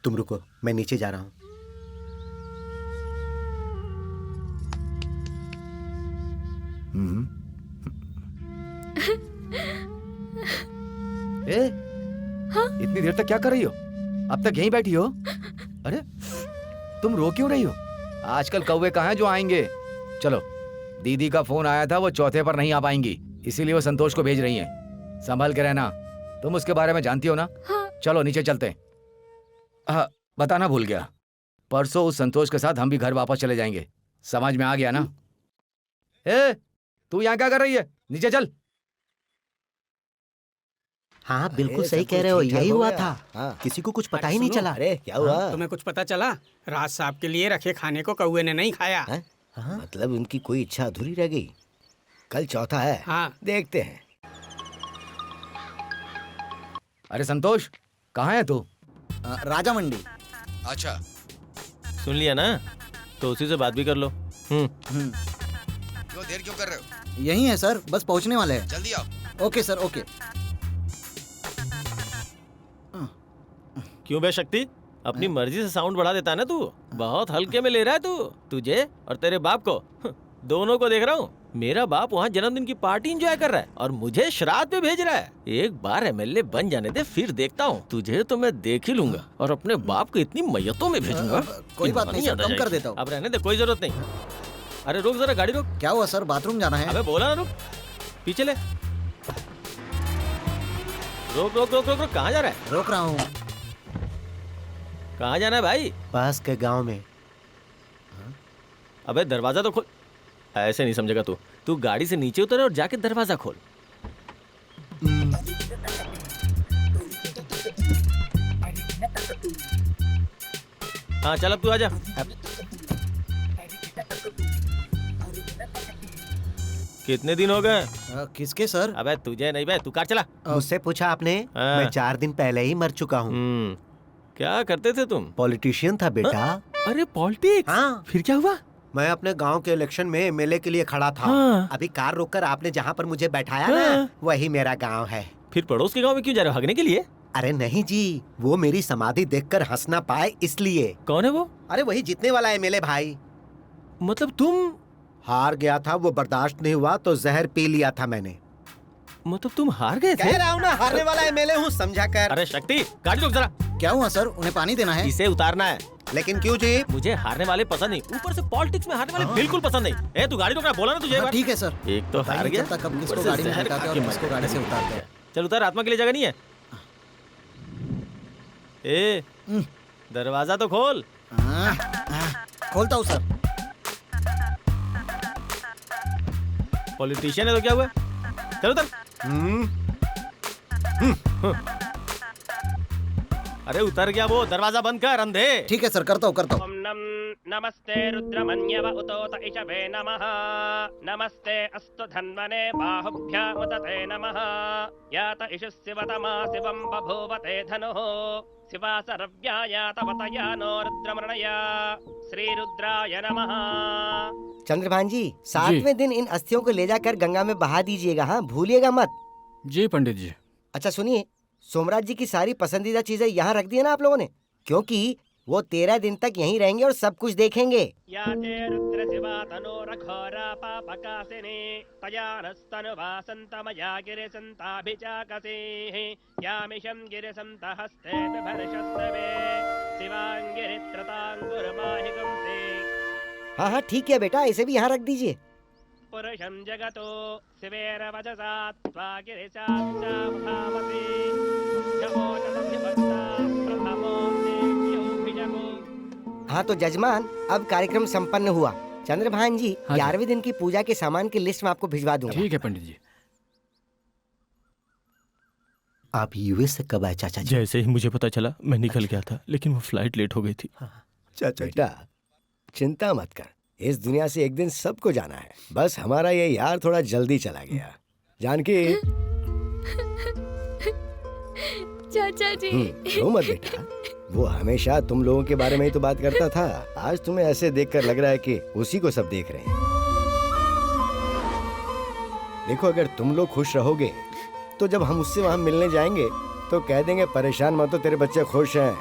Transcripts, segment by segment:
तुम रुको, मैं नीचे जा रहा हूँ। हाँ? इतनी देर तक क्या कर रही हो? अब तक यहीं बैठी हो? अरे तुम रो क्यों रही हो? आजकल कौवे कहाँ हैं जो आएंगे? चलो, दीदी का फोन आया था, वो चौथे पर नहीं आ पाएंगी, इसीलिए वो संतोष को भेज रही हैं। संभल के रहना, तुम उसके बारे में जानती हो ना? हाँ। चलो नीचे चलते हैं। हाँ, बताना भूल गया, परसों उस संतोष के साथ हम भी घर वापस चले जाएंगे। समझ में आ गया ना? तू यहाँ क्या कर रही है? नीचे चल। हाँ बिल्कुल सही कह रहे हो, यही हुआ था। हाँ। किसी को कुछ पता ही नहीं चला। अरे क्या हुआ? तुम्हें कुछ पता चला? राज साहब के लिए रखे खाने को कौवे ने नहीं खाया। हाँ? मतलब उनकी कोई इच्छा अधूरी रह गई। कल चौथा है। हाँ। देखते हैं। अरे संतोष, कहाँ है तू? राजा मंडी। अच्छा, सुन लिया ना, तो उसी से बात भी कर लो। क्यों देर क्यों कर रहे हो? यही है सर, बस पहुंचने वाले हैं। जल्दी आओ। Okay sir, okay. क्यों बे शक्ति, अपनी मर्जी से साउंड बढ़ा देता है ना तू। बहुत हल्के में ले रहा है तू। तुझे और तेरे बाप को, दोनों को देख रहा हूँ। मेरा बाप वहाँ जन्मदिन की पार्टी एंजॉय कर रहा है और मुझे श्राद्ध पे भेज रहा है। एक बार एमएलए बन जाने दे, फिर देखता हूँ। तुझे तो मैं देख ही लूंगा और अपने बाप को इतनी मैयतों में भेजूंगा। कोई बात नहीं सर, कम कर देता हूँ। अब रहने दे, कोई जरूरत नहीं। अरे रुक जरा, गाड़ी रोक। क्या हुआ सर, बाथरूम जाना है? अबे बोला ना रुक, पीछे ले। रोक रोक रोक रोक रोक, कहाँ जा रहा है? रोक रहा हूँ। कहाँ जाना है भाई? पास के गांव में। अबे दरवाजा तो खोल। ऐसे नहीं समझेगा तू। तू गाड़ी से नीचे उतर और जाके दरवाजा खोल। हाँ चल, अब तू आजा। कितने दिन हो गए? किसके सर? अबे तुझे नहीं बे, तू कार चला। मुझसे पूछा आपने? हाँ। मैं 4 दिन पहले ही मर चुका हूँ। क्या करते थे तुम? पॉलिटिशियन था बेटा। अरे पॉलिटिक्स? हाँ। फिर क्या हुआ? मैं अपने गांव के इलेक्शन में एमएलए के लिए खड़ा था। हाँ। अभी कार रोककर आपने जहाँ पर मुझे बैठाया हाँ। ना, वही मेरा गांव है। फिर पड़ोस के गांव में क्यों जा रहे हो, भागने के लिए? अरे नहीं जी, वो मेरी समाधि देखकर हंस ना पाए इसलिए। कौन है वो? अरे वही जीतने वाला एमएलए भाई। मतलब तुम? हार गया था, वो बर्दाश्त नहीं हुआ तो जहर पी लिया था मैंने। मतलब तुम हार गए थे? कह रहा हूँ ना, हारने वाला एमएलए हूँ, समझा कर। अरे शक्ति, गाड़ी रोक जरा। क्या हुआ सर, उन्हें पानी देना है? इसे उतारना है। लेकिन क्यों जी? मुझे हारने वाले पसंद नहीं, ऊपर से पॉलिटिक्स में हारने वाले बिल्कुल पसंद नहीं। ए तू गाड़ी रोकना, बोला ना तुझे। ठीक है सर। एक तो हार गया, तक अब किसको गाड़ी में बैठाते और किसको गाड़ी से उतारते हैं। चल उतार, आत्मा के लिए जगह नहीं है। ए दरवाजा तो खोल। खोलता हूँ सर। पॉलिटिशियन है तो क्या हुआ? चलो उतर। अरे उतर गया वो, दरवाजा बंद कर अंधे। ठीक है सर, करता हूँ करता हूँ। नमस्ते रुद्रमन्यव उतोत इषवे नमः। नमस्ते अस्तु धन्वने बाहुभ्यामुदते नमः। यात इषुस्सिवतमा शिवं बभूवते धनुः। शिवा सर्व्याया तवतया नो रुद्रमृणया। श्री रुद्राय नमः। चंद्रभान जी, 7वें दिन इन अस्थियों को ले जाकर गंगा में बहा दीजिएगा। हाँ, भूलिएगा मत। जी पंडित जी। अच्छा सुनिए, सोमराज जी की सारी पसंदीदा चीजें यहाँ रख दी है ना आप लोगों ने, क्योंकि वो 13 दिन तक यहीं रहेंगे और सब कुछ देखेंगे। याते रुद्र शिवा तनोरघोरा पापकासिनी तया नस्तनुवासन्तमया गिरिसन्ताभिचाकसेः यामिषं गिरिसन्तहस्ते बिभर्षस्तवे शिवाङ्गिरित्रताङ्गुरमाहिगंसे। हाँ हाँ ठीक है बेटा, इसे भी यहाँ रख दीजिए। पुरुषं जगतो शिवेरवचसा त्वा गिरिशाच्चावधावति जपो तदभिभक्ता प्रथमो देव्योऽभिजपो। हाँ तो जजमान, अब कार्यक्रम संपन्न हुआ। चंद्रभान जी, हाँ 11वें दिन की पूजा के सामान की लिस्ट में आपको भिजवा दूंगा। ठीक है पंडित जी। आप यूएस से कब आए चाचा जी? जैसे ही मुझे पता चला मैं निकल गया था, लेकिन वो फ्लाइट लेट हो गई थी। चाचा बेटा चिंता मत कर, इस दुनिया से एक दिन सबको जाना है। बस हमारा ये यार थोड़ा जल्दी चला गया। जानकी। चाचा जी। रो मत बेटा, वो हमेशा तुम लोगों के बारे में ही तो बात करता था। आज तुम्हें ऐसे देखकर लग रहा है कि उसी को सब देख रहे हैं। देखो, अगर तुम लोग खुश रहोगे तो जब हम उससे वहां मिलने जाएंगे तो कह देंगे परेशान मत हो, तेरे बच्चे खुश हैं।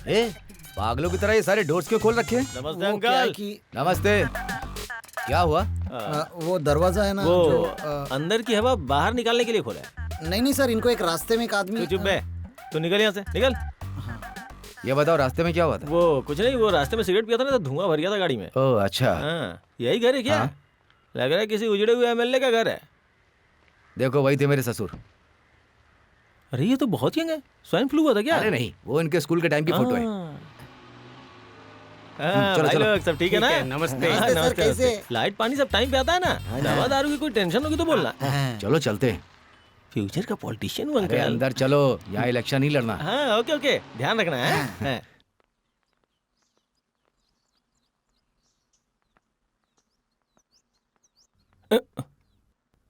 ए, पागलों की तरह ये सारे डोर्स क्यों खोल रखे हैं? नमस्ते वो क्या है अंकल। कि नमस्ते। क्या हुआ? वो दरवाजा है ना वो जो अंदर की हवा बाहर निकालने के लिए खोला है। नहीं सार, इनको एक रास्ते में एक आदमी तू चुप है, तू निकल यहाँ से, निकल। ये बताओ रास्ते में क्या हुआ था? वो कुछ नहीं, वो रास्ते में सिगरेट पिया था ना तो धुआं भर गया था गाड़ी में। ओह अच्छा। हाँ, यही घर है क्या? हाँ। लग रहा है किसी उजड़े हुए एमएलए का घर है। देखो वही थे मेरे ससुर। अरे ये तो बहुत यंग है, स्वाइन फ्लू हुआ था क्या? अरे नहीं, वो इनके स्कूल के टाइम की फोटो है। चलो चलो। लोग सब ठीक है ना? नमस्ते। हाँ, नमस्ते सर, कैसे? लाइट पानी सब टाइम पे आता है ना? दवा दारू की कोई टेंशन होगी तो बोलना। चलो चलते हैं। फ्यूचर का पॉलिटिशियन हूँ अरे अंकल। अंदर चलो, यहाँ इलेक्शन नहीं लड़ना। हाँ ओके ओके, ध्यान रखना है। हाँ।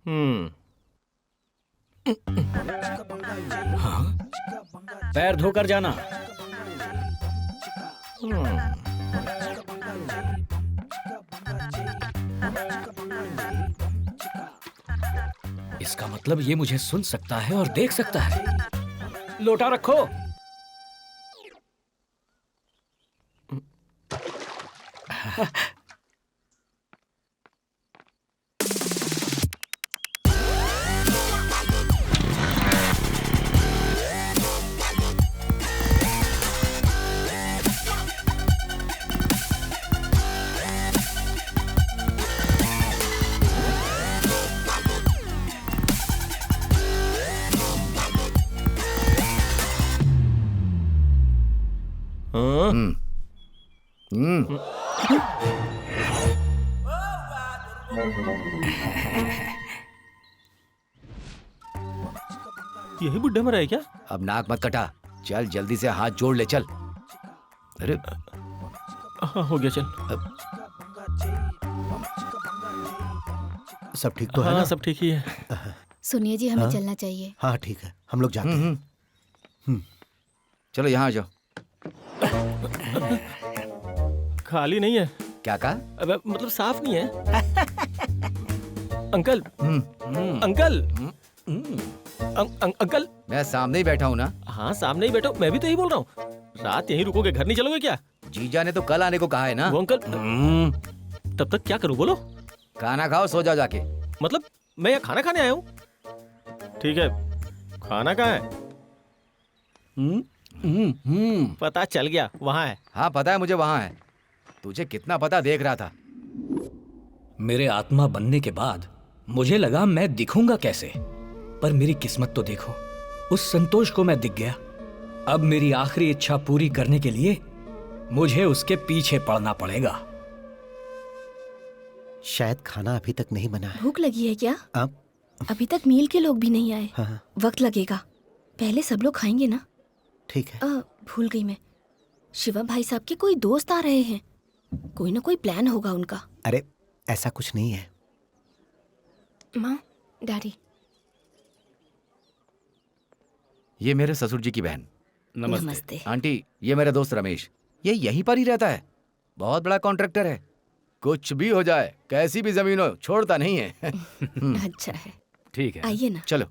हम्म। पैर धोकर जाना। इसका मतलब ये मुझे सुन सकता है और देख सकता है। लोटा रखो। हाँ? यही बुड्ढा मरा है क्या? अब नाक मत कटा, चल जल्दी से हाथ जोड़ ले चल। अरे हाँ, हो गया चल। सब ठीक तो है हाँ ना? सब ठीक ही है। सुनिए जी, हमें हाँ? चलना चाहिए। हाँ ठीक है, हम लोग जाते हैं। चलो यहाँ आ जाओ। खाली नहीं है। क्या कहा? अबे मतलब साफ नहीं है। Uncle uncle uncle. मैं सामने ही बैठा हूँ ना। हाँ सामने ही बैठो, मैं भी तो यही बोल रहा हूँ। रात यहीं रुकोगे, घर नहीं चलोगे क्या? जीजा ने तो कल आने को कहा है ना। वो अंकल तब तक क्या करूँ बोलो? खाना खाओ, सो जाओ जाके। मतलब मैं यहाँ खाना खाने आया हूँ। ठीक है, खाना कहाँ है? पता चल गया, वहाँ है। हाँ पता है मुझे, वहाँ है। तुझे कितना पता, देख रहा था। मेरे आत्मा बनने के बाद मुझे लगा मैं दिखूंगा कैसे, पर मेरी किस्मत तो देखो, उस संतोष को मैं दिख गया। अब मेरी आखिरी इच्छा पूरी करने के लिए मुझे उसके पीछे पड़ना पड़ेगा। शायद खाना अभी तक नहीं बना है। भूख लगी है क्या? अब अभी तक मील के लोग भी नहीं आए। हाँ वक्त लगेगा, पहले सब लोग खाएंगे ना। ठीक है। भूल गई मैं, शिवा भाई साहब के कोई दोस्त आ रहे हैं। कोई ना कोई प्लान होगा उनका। अरे ऐसा कुछ नहीं है। माँ, डैडी। ये मेरे ससुर जी की बहन। नमस्ते। आंटी, ये मेरा दोस्त रमेश। ये यहीं पर ही रहता है, बहुत बड़ा कॉन्ट्रैक्टर है। कुछ भी हो जाए, कैसी भी जमीन हो, छोड़ता नहीं है। अच्छा है, ठीक है, आइए ना। चलो।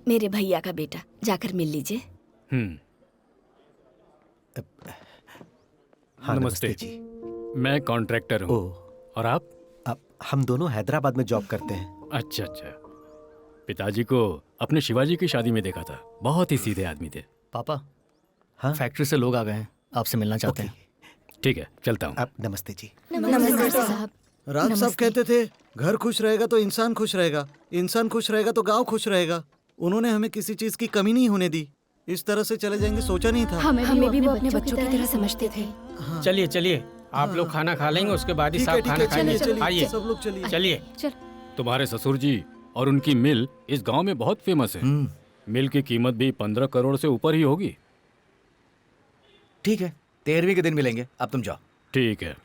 मेरे भैया का बेटा, जाकर मिल लीजिए। हाँ नमस्ते जी। मैं कॉन्ट्रैक्टर हूँ। ओह, और आप? अब हम दोनों हैदराबाद में जॉब करते हैं। अच्छा अच्छा। पिताजी को अपने शिवाजी की शादी में देखा था, बहुत ही सीधे आदमी थे। पापा, हाँ फैक्ट्री से लोग आ गए हैं, आपसे मिलना चाहते हैं। ठीक है, चलता हूँ। अब नमस्ते जी। नमस्ते साहब। राज साहब कहते थे घर खुश रहेगा तो इंसान खुश रहेगा, इंसान खुश रहेगा तो गांव खुश रहेगा। उन्होंने हमें किसी चीज की कमी नहीं होने दी। इस तरह से चले जाएंगे सोचा नहीं था। हमें भी वो अपने बच्चों की तरह समझते थे। चलिए चलिए, आप लोग खाना खा लेंगे, उसके बाद ही ठीक है, साहब ठीक खाना है, खाएंगे। चलिए चलिए, आइए, सब लोग चलिए। चलिए। तुम्हारे ससुर जी और उनकी मिल इस गांव में बहुत फेमस है। मिल की कीमत भी 15 करोड़ से ऊपर ही होगी। ठीक है, 13वीं के दिन मिलेंगे। अब तुम जाओ। ठीक है।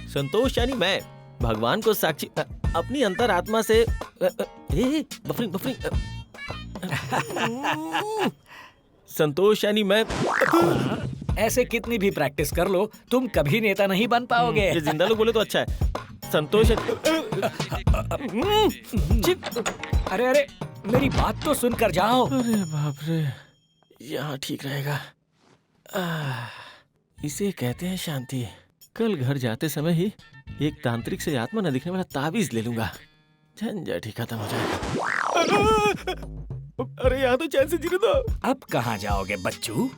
संतोष यानी मैं, भगवान को साक्षी अपनी अंतर आत्मा से बफरिंग बफरिंग संतोष यानी मैं। ऐसे कितनी भी प्रैक्टिस कर लो तुम कभी नेता नहीं बन पाओगे। ये जिंदा लोग बोले तो अच्छा है। संतोष अरे अरे मेरी बात तो सुनकर जाओ। अरे बाप रे, यहाँ ठीक रहेगा। इसे कहते हैं शांति। कल घर जाते समय ही एक तांत्रिक से आत्मा न दिखने वाला ताबीज ले लूंगा, झंझट ही खत्म हो जाएगा। अरे यहाँ तो चैन से जीने दो। अब कहाँ जाओगे बच्चू?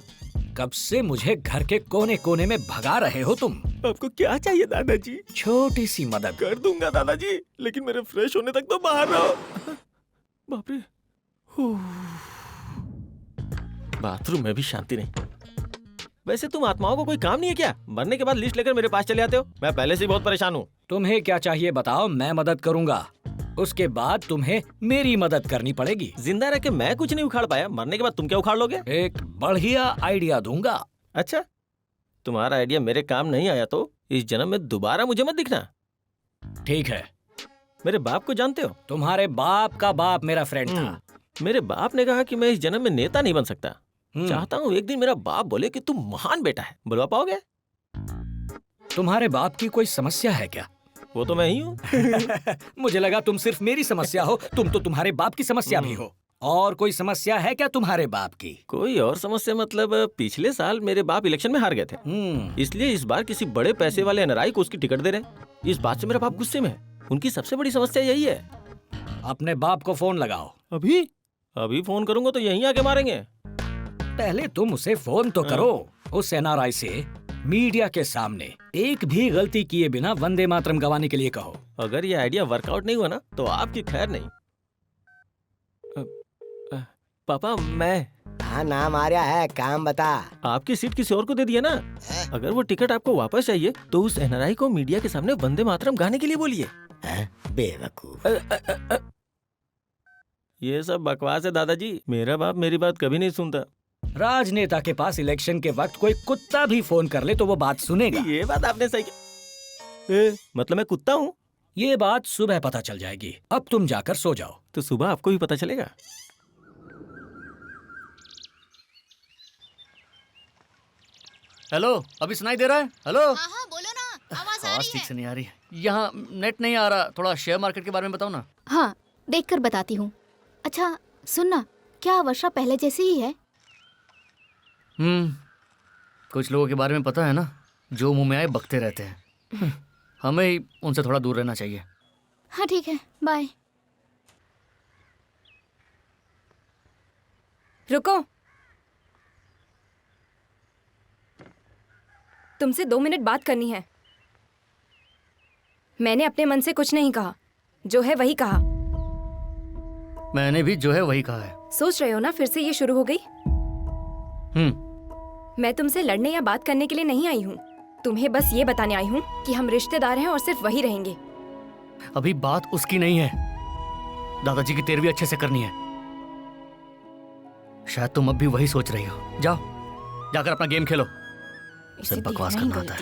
कब से मुझे घर के कोने कोने में भगा रहे हो तुम? आपको क्या चाहिए दादाजी? छोटी सी मदद कर दूंगा दादाजी, लेकिन मेरे फ्रेश होने तक तो बाहर रहो। बाप रे, बाथरूम में भी शांति नहीं। वैसे तुम आत्माओं को कोई काम नहीं है क्या? मरने के बाद लिस्ट लेकर मेरे पास चले आते हो। मैं पहले से ही बहुत परेशान हूँ। तुम्हें क्या चाहिए बताओ, मैं मदद करूंगा। उसके बाद तुम्हें मेरी मदद करनी पड़ेगी। जिंदा रह के मैं कुछ नहीं उखाड़ पाया, मरने के बाद तुम क्या उखाड़ लोगे? एक बढ़िया आइडिया दूंगा। अच्छा, तुम्हारा आइडिया मेरे काम नहीं आया तो इस जन्म में दोबारा मुझे मत दिखना। ठीक है। मेरे बाप को जानते हो? तुम्हारे बाप का बाप मेरा फ्रेंड था। मेरे बाप ने कहा कि मैं इस जन्म में नेता नहीं बन सकता। चाहता हूँ एक दिन मेरा बाप बोले कि तुम महान बेटा है। बुलवा पाओगे? तुम्हारे बाप की कोई समस्या है क्या? वो तो मैं ही हूँ। मुझे लगा तुम सिर्फ मेरी समस्या हो, तुम तो तुम्हारे बाप की समस्या भी हो। और कोई समस्या है क्या तुम्हारे बाप की? कोई और समस्या मतलब पिछले साल मेरे बाप इलेक्शन में हार गए थे, इसलिए इस बार किसी बड़े पैसे वाले एनआरआई को उसकी टिकट दे रहे। इस बात से मेरा बाप गुस्से में है। उनकी सबसे बड़ी समस्या यही है। अपने बाप को फोन लगाओ। अभी फोन करूंगा तो यहीं आके मारेंगे। पहले तुम उसे फोन तो करो। उस एनआरआई से मीडिया के सामने एक भी गलती किए बिना वंदे मातरम गवाने के लिए कहो। अगर ये आइडिया वर्कआउट नहीं हुआ ना तो आपकी खैर नहीं। पापा मैं। हाँ नाम आ रहा है, काम बता। आपकी सीट किसी और को दे दिया ना। अगर वो टिकट आपको वापस चाहिए तो उस एनआरआई को मीडिया के सामने वंदे मातरम गाने के लिए बोलिए। बेवकूफ। ये सब बकवास है दादाजी। मेरा बाप मेरी बात कभी नहीं सुनता। राजनेता के पास इलेक्शन के वक्त कोई कुत्ता भी फोन कर ले तो वो बात सुनेगा। ये बात आपने सही की। मतलब मैं कुत्ता हूँ? ये बात सुबह पता चल जाएगी। अब तुम जाकर सो जाओ। तो सुबह आपको भी पता चलेगा। हेलो, अभी सुनाई दे रहा है? हेलो। हाँ हाँ बोलो ना, आवाज आ रही ठीक है। से नहीं आ रही। यहाँ नेट नहीं आ रहा। थोड़ा शेयर मार्केट के बारे में बताओ ना। हाँ देखकर बताती हूँ। अच्छा सुनना, क्या वर्षा पहले जैसी ही है? कुछ लोगों के बारे में पता है ना, जो मुंह में आए बकते रहते हैं। हमें ही उनसे थोड़ा दूर रहना चाहिए। हाँ ठीक है, बाय। रुको, तुमसे 2 मिनट बात करनी है। मैंने अपने मन से कुछ नहीं कहा, जो है वही कहा। मैंने भी जो है वही कहा है। सोच रहे हो ना फिर से ये शुरू हो गई? मैं तुमसे लड़ने या बात करने के लिए नहीं आई हूँ। तुम्हें बस ये बताने आई हूँ कि हम रिश्तेदार हैं और सिर्फ वही रहेंगे। अभी बात उसकी नहीं है, दादाजी की तेरवी अच्छे से करनी है। शायद तुम अब भी वही सोच रही हो। जाओ, जाकर अपना गेम खेलो। सिर्फ बकवास करना आता है।